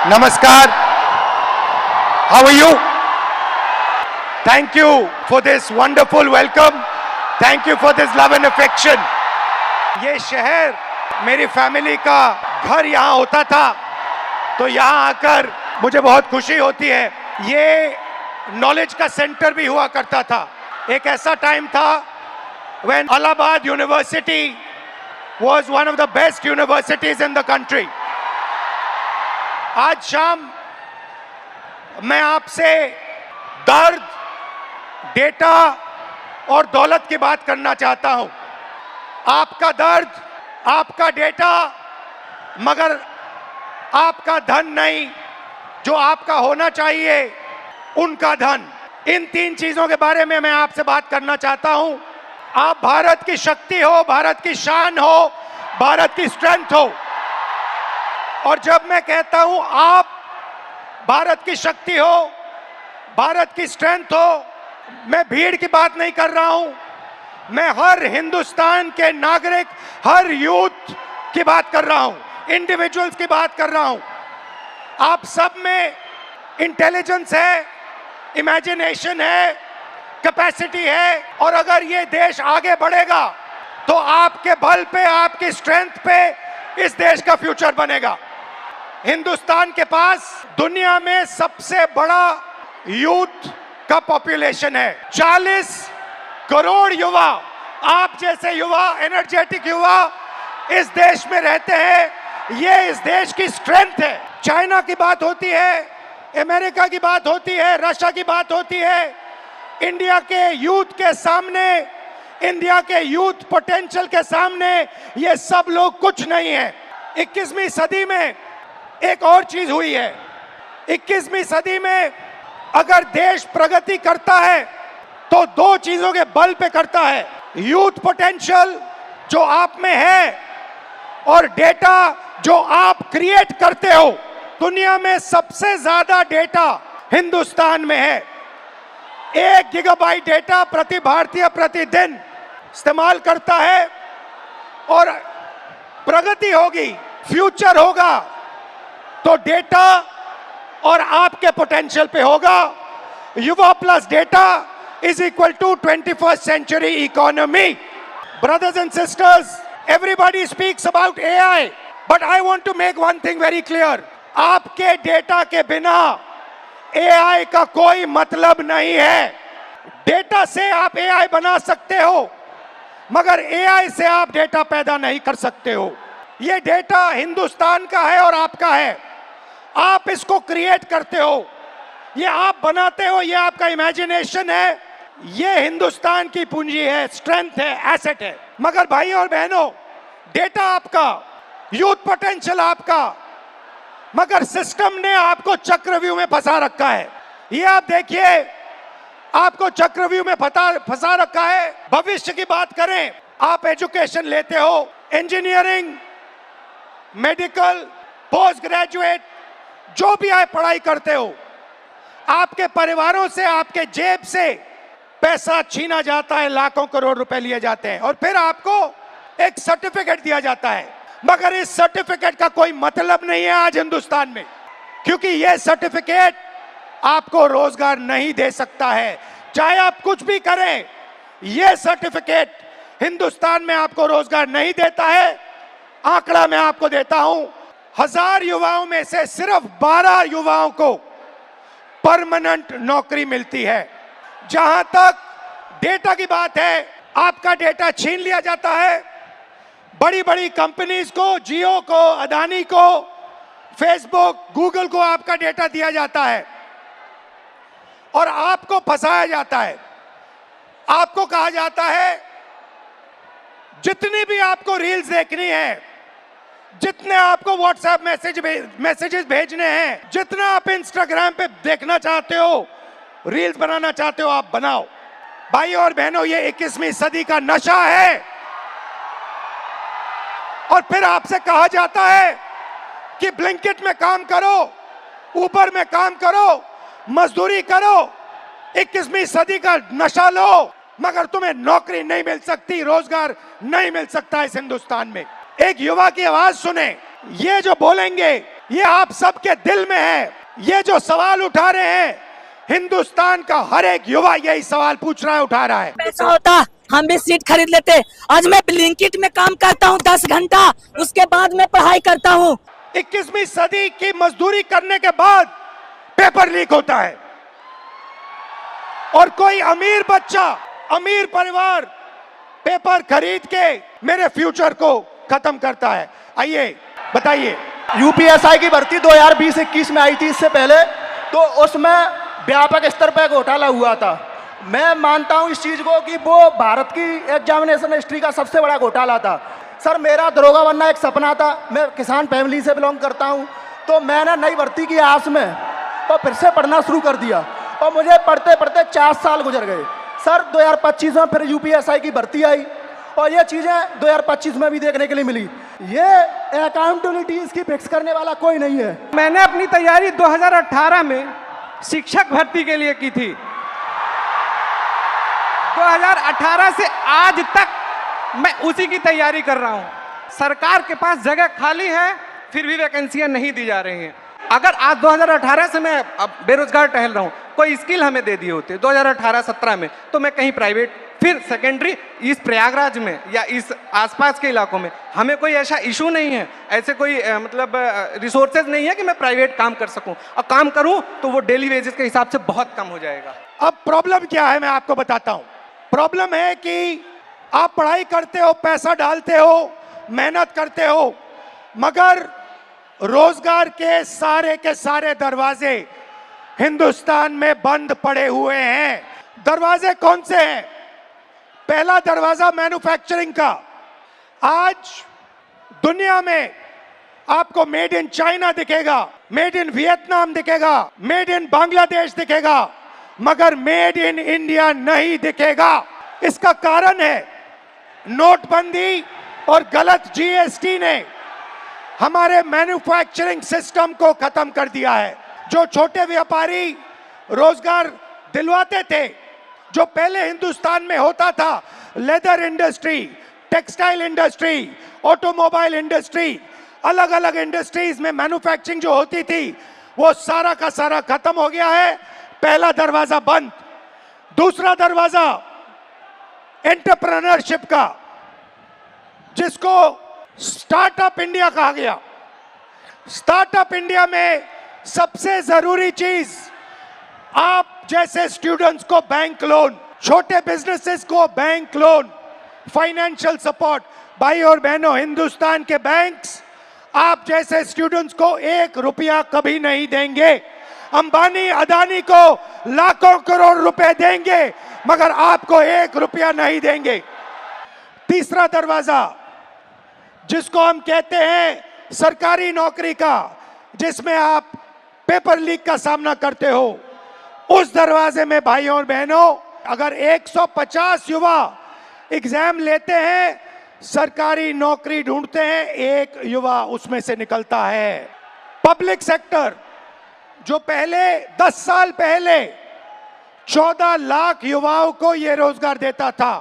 Namaskar. How are you? Thank you for this wonderful welcome. Thank you for this love and affection. ये शहर मेरी family का घर यहाँ होता था, तो यहाँ आकर मुझे बहुत खुशी होती है। ये नॉलेज का सेंटर भी हुआ करता था। एक ऐसा टाइम था when Allahabad University was one of the best universities in the country. आज शाम मैं आपसे दर्द, डेटा और दौलत की बात करना चाहता हूं। आपका दर्द, आपका डेटा, मगर आपका धन नहीं, जो आपका होना चाहिए उनका धन। इन तीन चीजों के बारे में मैं आपसे बात करना चाहता हूं। आप भारत की शक्ति हो, भारत की शान हो, भारत की स्ट्रेंथ हो। और जब मैं कहता हूं आप भारत की शक्ति हो, भारत की स्ट्रेंथ हो, मैं भीड़ की बात नहीं कर रहा हूं। मैं हर हिंदुस्तान के नागरिक, हर यूथ की बात कर रहा हूं, इंडिविजुअल्स की बात कर रहा हूं। आप सब में इंटेलिजेंस है, इमेजिनेशन है, कैपेसिटी है, और अगर ये देश आगे बढ़ेगा तो आपके बल पे, आपकी स्ट्रेंथ पे इस देश का फ्यूचर बनेगा। हिंदुस्तान के पास दुनिया में सबसे बड़ा यूथ का पॉपुलेशन है। 40 करोड़ युवा, आप जैसे युवा, एनर्जेटिक युवा इस देश में रहते हैं। ये इस देश की स्ट्रेंथ है। चाइना की बात होती है, अमेरिका की बात होती है, रशिया की बात होती है, इंडिया के यूथ के सामने, इंडिया के यूथ पोटेंशियल के सामने ये सब लोग कुछ नहीं है। 21वीं सदी में एक और चीज हुई है। 21वीं सदी में अगर देश प्रगति करता है तो दो चीजों के बल पे करता है। यूथ पोटेंशियल जो आप में है और डेटा जो आप क्रिएट करते हो। दुनिया में सबसे ज्यादा डेटा हिंदुस्तान में है। 1 गीगाबाइट डेटा प्रति भारतीय प्रतिदिन इस्तेमाल करता है। और प्रगति होगी, फ्यूचर होगा तो डेटा और आपके पोटेंशियल पे होगा। युवा plus data is equal to 21st century economy. Brothers and sisters, everybody speaks about AI, but I want to make one thing very clear. आपके डेटा के बिना AI का कोई मतलब नहीं है। डेटा से आप AI बना सकते हो, मगर AI से आप डेटा पैदा नहीं कर सकते हो। ये डेटा हिंदुस्तान का है और आपका है। आप इसको क्रिएट करते हो, ये आप बनाते हो, ये आपका इमेजिनेशन है, ये हिंदुस्तान की पूंजी है, स्ट्रेंथ है, एसेट है। मगर भाई और बहनों, डेटा आपका, यूथ पोटेंशियल आपका, मगर सिस्टम ने आपको चक्रव्यूह में फंसा रखा है। ये आप देखिए, आपको चक्रव्यूह में फंसा रखा है। भविष्य की बात करें, आप एजुकेशन लेते हो, इंजीनियरिंग, मेडिकल, पोस्ट ग्रेजुएट, जो भी आप पढ़ाई करते हो, आपके परिवारों से, आपके जेब से पैसा छीना जाता है, लाखों करोड़ रुपए लिए जाते हैं, और फिर आपको एक सर्टिफिकेट दिया जाता है। मगर इस सर्टिफिकेट का कोई मतलब नहीं है आज हिंदुस्तान में, क्योंकि यह सर्टिफिकेट आपको रोजगार नहीं दे सकता है। चाहे आप कुछ भी करें, यह सर्टिफिकेट हिंदुस्तान में आपको रोजगार नहीं देता है। आंकड़ा मैं आपको देता हूं, 1000 युवाओं में से सिर्फ 12 युवाओं को परमानेंट नौकरी मिलती है। जहां तक डेटा की बात है, आपका डेटा छीन लिया जाता है। बड़ी बड़ी कंपनीज को, जियो को, अदानी को, फेसबुक, गूगल को आपका डेटा दिया जाता है और आपको फंसाया जाता है। आपको कहा जाता है जितनी भी आपको रील्स देखनी है, जितने आपको व्हाट्सएप मैसेजेस भेजने हैं, जितना आप इंस्टाग्राम पे देखना चाहते हो, रील्स बनाना चाहते हो, आप बनाओ। भाई और बहनों, ये 21वीं सदी का नशा है। और फिर आपसे कहा जाता है कि ब्लिंकिट में काम करो, ऊबर में काम करो, मजदूरी करो, 21वीं सदी का नशा लो, मगर तुम्हें नौकरी नहीं मिल सकती, रोजगार नहीं मिल सकता इस हिंदुस्तान में। एक युवा की आवाज सुने, ये जो बोलेंगे ये आप सबके दिल में है। ये जो सवाल उठा रहे हैं, हिंदुस्तान का हर एक युवा यही सवाल पूछ रहा है, उठा रहा है। पैसा होता हम भी सीट खरीद लेते। आज मैं ब्लिंकिट में काम करता हूँ 10 घंटा, उसके बाद मैं पढ़ाई करता हूँ। 21वीं सदी की मजदूरी करने के बाद पेपर लीक होता है और कोई अमीर बच्चा, अमीर परिवार पेपर खरीद के मेरे फ्यूचर को खत्म करता है। आइए बताइए। यूपीएसआई की भर्ती 2020-21 में आई थी, इससे पहले तो उसमें व्यापक स्तर पर घोटाला हुआ था। मैं मानता हूं इस चीज को कि वो भारत की एग्जामिनेशन हिस्ट्री का सबसे बड़ा घोटाला था। सर, मेरा दरोगा बनना एक सपना था। मैं किसान फैमिली से बिलोंग करता हूं, तो मैंने नई भर्ती की आस में और फिर से पढ़ना शुरू कर दिया और मुझे पढ़ते पढ़ते 4 साल गुजर गए। सर 2025 में फिर यूपीएसआई की भर्ती आई और ये चीज़ें 2025 में भी देखने के लिए मिली। ये अकाउंटेबिलिटी इसकी फिक्स करने वाला कोई नहीं है। मैंने अपनी तैयारी 2018 में शिक्षक भर्ती के लिए की थी। 2018 से आज तक मैं उसी की तैयारी कर रहा हूं। सरकार के पास जगह खाली है, फिर भी वैकेंसियां नहीं दी जा रही हैं। अगर आज 2018 से मैं अब बेरोजगार टहल रहा हूं, कोई स्किल हमें दे दिए होते 2018-17 में, तो मैं कहीं प्राइवेट, फिर सेकेंडरी, इस प्रयागराज में या इस आसपास के इलाकों में हमें कोई ऐसा इशू नहीं है, ऐसे कोई मतलब रिसोर्सेज नहीं है कि मैं प्राइवेट काम कर सकूं, और काम करूं तो वो डेली वेजेस के हिसाब से बहुत कम हो जाएगा। अब प्रॉब्लम क्या है मैं आपको बताता हूं। प्रॉब्लम है कि आप पढ़ाई करते हो, पैसा डालते हो, मेहनत करते हो, मगर रोजगार के सारे दरवाजे हिंदुस्तान में बंद पड़े हुए हैं। दरवाजे कौन से हैं? पहला दरवाजा मैन्युफैक्चरिंग का। आज दुनिया में आपको मेड इन चाइना दिखेगा, मेड इन वियतनाम दिखेगा, मेड इन बांग्लादेश दिखेगा, मगर मेड इन इंडिया नहीं दिखेगा। इसका कारण है नोटबंदी और गलत जीएसटी ने हमारे मैन्युफैक्चरिंग सिस्टम को खत्म कर दिया है। जो छोटे व्यापारी रोजगार दिलवाते थे, जो पहले हिंदुस्तान में होता था, leather industry, textile industry, automobile industry, अलग अलग इंडस्ट्रीज में मैन्युफैक्चरिंग जो होती थी, वो सारा का सारा खत्म हो गया है। पहला दरवाजा बंद। दूसरा दरवाजा एंटरप्रेन्योरशिप का, जिसको स्टार्टअप इंडिया कहा गया। स्टार्टअप इंडिया में सबसे जरूरी चीज, आप जैसे स्टूडेंट्स को बैंक लोन, छोटे बिजनेसेस को बैंक लोन, फाइनेंशियल सपोर्ट। भाई और बहनों, हिंदुस्तान के बैंक्स आप जैसे स्टूडेंट्स को 1 रुपया कभी नहीं देंगे। अंबानी अदानी को लाखों करोड़ रुपए देंगे, मगर आपको 1 रुपया नहीं देंगे। तीसरा दरवाजा, जिसको हम कहते हैं सरकारी नौकरी का, जिसमें आप पेपर लीक का सामना करते हो, उस दरवाजे में भाइयों और बहनों, अगर 150 युवा एग्जाम लेते हैं, सरकारी नौकरी ढूंढते हैं, 1 युवा उसमें से निकलता है। पब्लिक सेक्टर, जो पहले 10 साल पहले 14 लाख युवाओं को यह रोजगार देता था,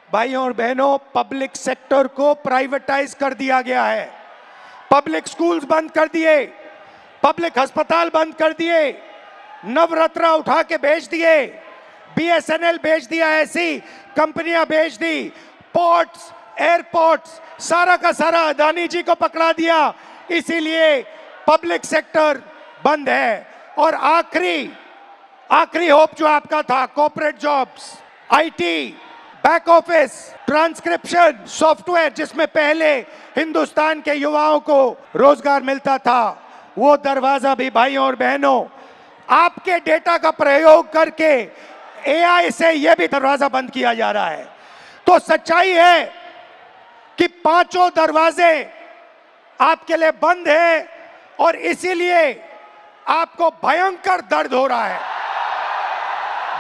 भाइयों और बहनों, पब्लिक सेक्टर को प्राइवेटाइज कर दिया गया है। पब्लिक स्कूल्स बंद कर दिए, पब्लिक अस्पताल बंद कर दिए, नवरत्ना उठा के बेच दिए, बीएसएनएल बेच दिया, ऐसी कंपनियां बेच दी, पोर्ट्स, एयरपोर्ट्स, सारा का सारा अदानी जी को पकड़ा दिया। इसीलिए पब्लिक सेक्टर बंद है। और आखिरी होप जो आपका था, corporate jobs, IT, back office, transcription software, जिसमें पहले हिंदुस्तान के युवाओं को रोजगार मिलता था, वो दरवाजा भी भाइयों और बहनों आपके डेटा का प्रयोग करके एआई से यह भी दरवाजा बंद किया जा रहा है। तो सच्चाई है कि 5 दरवाजे आपके लिए बंद हैं और इसीलिए आपको भयंकर दर्द हो रहा है।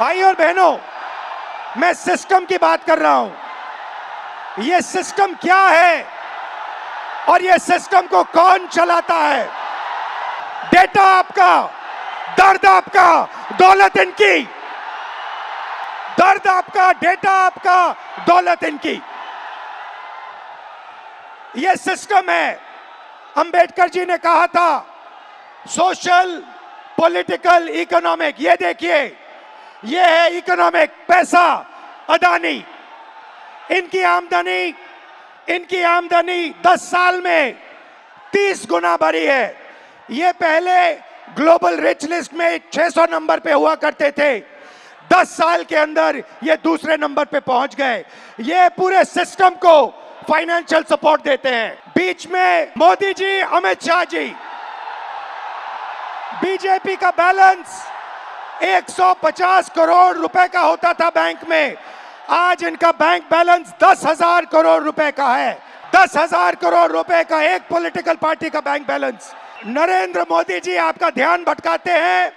भाइयों और बहनों, मैं सिस्टम की बात कर रहा हूं। यह सिस्टम क्या है और यह सिस्टम को कौन चलाता है? डेटा आपका, दर्द आपका, दौलत इनकी। दर्द आपका, डेटा आपका, दौलत इनकी। यह सिस्टम है। अंबेडकर जी ने कहा था सोशल, पॉलिटिकल, इकोनॉमिक। ये देखिए, ये है इकोनॉमिक, पैसा, अदानी। इनकी आमदनी 10 साल में 30 गुना बढ़ी है। ये पहले ग्लोबल रिच लिस्ट में 600 नंबर पे हुआ करते थे, 10 साल के अंदर ये दूसरे नंबर पे पहुंच गए। ये पूरे सिस्टम को फाइनेंशियल सपोर्ट देते हैं। बीच में मोदी जी, अमित शाह जी, बीजेपी का बैलेंस 150 करोड़ रुपए का होता था बैंक में, आज इनका बैंक बैलेंस 10,000 करोड़ रुपए का है। 10,000 करोड़ रुपए का एक पॉलिटिकल पार्टी का बैंक बैलेंस। नरेंद्र मोदी जी आपका ध्यान भटकाते हैं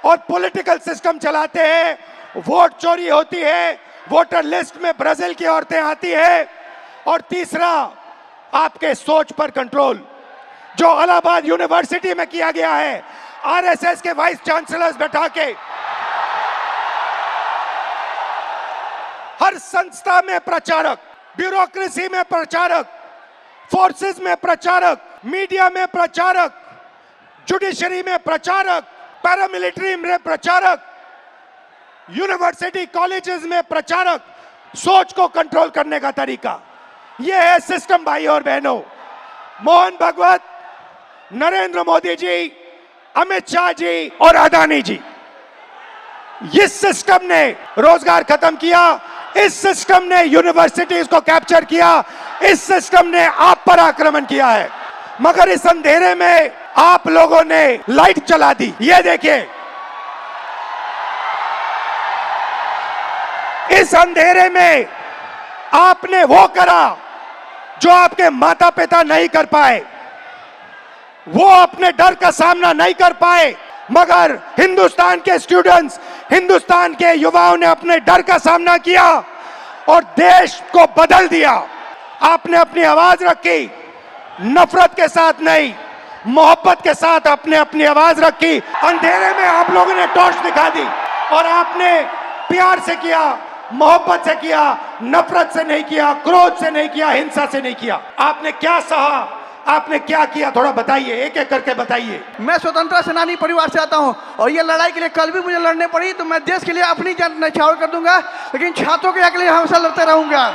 और पॉलिटिकल सिस्टम चलाते हैं। वोट चोरी होती है, वोटर लिस्ट में ब्राजील की औरतें आती है। और तीसरा, आपके सोच पर कंट्रोल, जो इलाहाबाद यूनिवर्सिटी में किया गया है, आरएसएस के वाइस चांसलर्स बैठा के हर संस्था में प्रचारक, ब्यूरोक्रेसी में प्रचारक, फोर्सेस में प्रचारक, मीडिया में प्रचारक, जुडिशरी में प्रचारक, पैरामिलिट्री में प्रचारक, यूनिवर्सिटी कॉलेजेस में प्रचारक। सोच को कंट्रोल करने का तरीका यह है सिस्टम। भाई और बहनों, मोहन भागवत, नरेंद्र मोदी जी, अमित शाह जी और अदानी जी, इस सिस्टम ने रोजगार खत्म किया, इस सिस्टम ने यूनिवर्सिटीज को कैप्चर किया, इस सिस्टम ने आप पर आक्रमण किया है। मगर इस अंधेरे में आप लोगों ने लाइट चला दी। ये देखिए, इस अंधेरे में आपने वो करा जो आपके माता पिता नहीं कर पाए, वो अपने डर का सामना नहीं कर पाए, मगर हिंदुस्तान के स्टूडेंट्स, हिंदुस्तान के युवाओं ने अपने डर का सामना किया और देश को बदल दिया। आपने अपनी आवाज रखी, नफरत के साथ नहीं, मोहब्बत के साथ आपने अपनी आवाज रखी। अंधेरे में आप लोगों ने टॉर्च दिखा दी और आपने प्यार से किया, मोहब्बत से किया, नफरत से नहीं किया, क्रोध से नहीं किया, हिंसा से नहीं किया। आपने क्या सहा, आपने क्या किया, थोड़ा बताइए, एक एक करके बताइए। मैं स्वतंत्रता सेनानी परिवार से आता हूं और ये लड़ाई के लिए कल भी मुझे लड़ने पड़ी, तो मैं देश के लिए अपनी जान न्यौछावर कर दूंगा, लेकिन छात्रों के हक के लिए हमेशा लड़ते रहूंगा।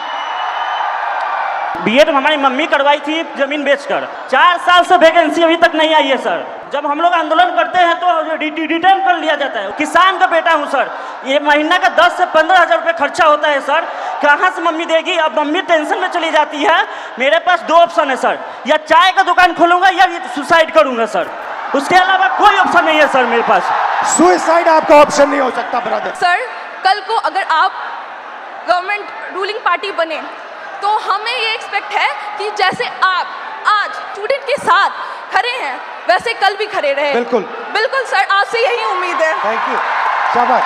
बीएड हमारी मम्मी करवाई थी जमीन बेचकर, 4 साल से वैकेंसी अभी तक नहीं आई है सर। जब हम लोग आंदोलन करते हैं तो डिटेन कर लिया जाता है। किसान का बेटा हूं सर, ये महीना का 10 से 15 हजार रुपये खर्चा होता है सर, कहाँ से मम्मी देगी? अब मम्मी टेंशन में चली जाती है। मेरे पास 2 ऑप्शन है सर, या चाय का दुकान खोलूंगा या सुसाइड करूंगा सर, उसके अलावा कोई ऑप्शन नहीं है सर मेरे पास। सुसाइड आपका ऑप्शन नहीं हो सकता ब्रदर। सर, कल को अगर आप गवर्नमेंट रूलिंग पार्टी बने तो हमें ये एक्सपेक्ट है कि जैसे आप आज स्टूडेंट के साथ खड़े हैं वैसे कल भी खड़े रहे। बिल्कुल बिल्कुल सर, आपसे यही उम्मीद है। थैंक यू, शाबाश।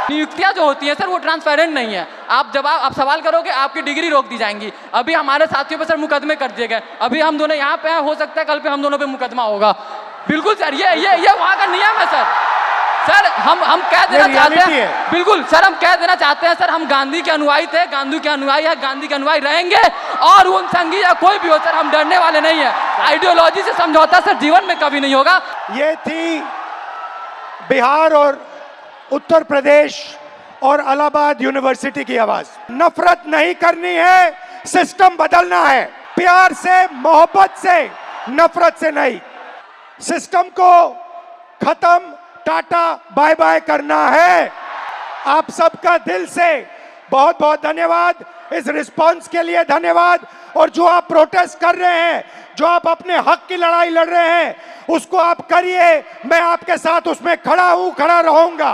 नियुक्तियां जो होती हैं सर वो ट्रांसपेरेंट नहीं है। आप सवाल करोगे आपकी डिग्री रोक दी जाएंगी। अभी हमारे साथियों पे सर मुकदमे कर दिए गए, अभी हम दोनों यहाँ पे हैं, हो सकता है कल पे हम दोनों पे मुकदमा होगा। बिल्कुल सर, ये वहाँ का नियम है सर। सर हम कह देना चाहते हैं, बिल्कुल सर हम कह देना चाहते हैं सर, हम गांधी के अनुयायी थे, गांधी के अनुयायी है, गांधी के अनुयायी रहेंगे, और उन संघी या कोई भी हो सर हम डरने वाले नहीं है। आइडियोलॉजी से समझौता सर जीवन में कभी नहीं होगा। ये थी बिहार और उत्तर प्रदेश और इलाहाबाद यूनिवर्सिटी की आवाज। नफरत नहीं करनी है, सिस्टम बदलना है, प्यार से, मोहब्बत से, नफरत से नहीं। सिस्टम को खत्म, टाटा बाय बाय करना है। आप सबका दिल से बहुत बहुत धन्यवाद, इस रिस्पांस के लिए धन्यवाद। और जो आप प्रोटेस्ट कर रहे हैं, जो आप अपने हक की लड़ाई लड़ रहे हैं, उसको आप करिए, मैं आपके साथ उसमें खड़ा हूं, खड़ा रहूंगा।